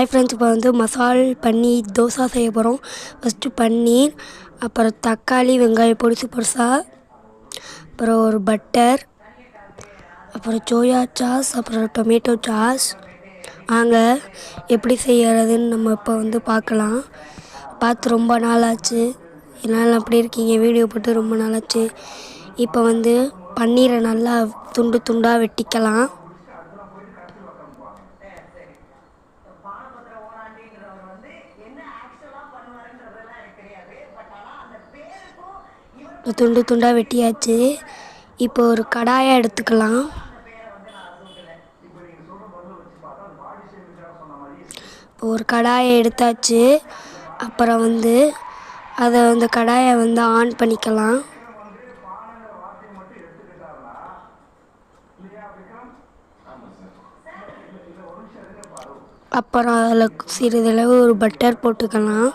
Hi friends, இப்போ வந்து மசால் பன்னீர் தோசை செய்ய போகிறோம். ஃபஸ்ட்டு பன்னீர், அப்புறம் தக்காளி வெங்காயம் பொடிசு பொடிசாக, அப்புறம் ஒரு பட்டர், அப்புறம் சோயா சாஸ், அப்புறம் டொமேட்டோ சாஸ். வாங்க எப்படி செய்கிறதுன்னு நம்ம இப்போ வந்து பார்க்கலாம். பார்த்து ரொம்ப நாள் ஆச்சு. என்னால் அப்படி இருக்கீங்க, வீடியோ போட்டு ரொம்ப நாள் ஆச்சு. இப்போ வந்து பன்னீரை நல்லா துண்டு துண்டாக வெட்டிக்கலாம். துண்டு துண்டாக வெட்டியாச்சு. இப்போ ஒரு கடாயை எடுத்துக்கலாம். இப்போ ஒரு கடாயை எடுத்தாச்சு. அப்புறம் வந்து அந்த கடாயை வந்து ஆன் பண்ணிக்கலாம். அப்புறம் அதில் சிறிதளவு ஒரு பட்டர் போட்டுக்கலாம்.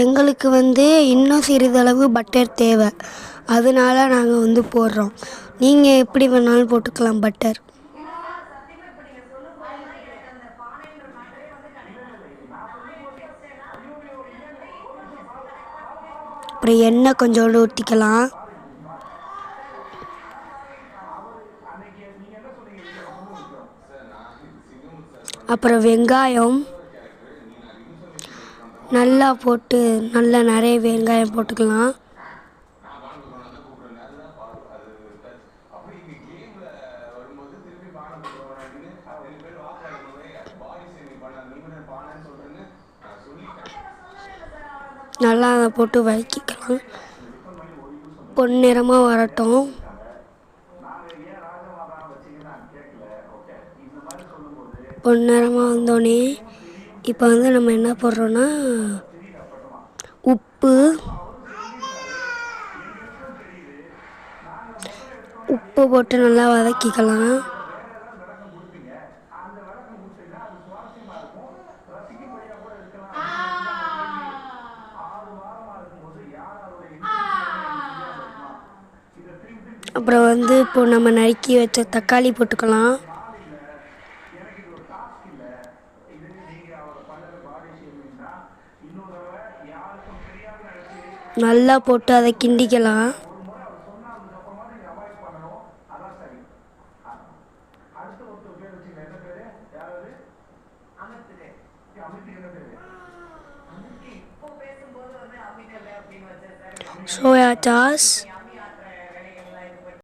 எங்களுக்கு வந்து இன்னும் சிறிதளவு பட்டர் தேவை, அதனால நாங்கள் வந்து போடுறோம். நீங்கள் எப்படி வேணாலும் போட்டுக்கலாம் பட்டர். அப்புறம் எண்ணெய் கொஞ்சோண்டு ஊற்றிக்கலாம். அப்புறம் வெங்காயம் நல்லா போட்டு நிறைய வெங்காயம் போட்டுக்கலாம். நல்லா அதை போட்டு வதக்கிக்கலாம். பொன்னிறமாக வரட்டும். பொன்னிறமாக வந்தோடனே இப்போ வந்து நம்ம என்ன போடுறோன்னா உப்பு போட்டு நல்லா வதக்கிக்கலாம். அப்புறம் வந்து இப்போ நம்ம நறுக்கி வச்ச தக்காளி போட்டுக்கலாம். நல்லா போட்டு அதை கிண்டிக்கலாம். Soya sauce,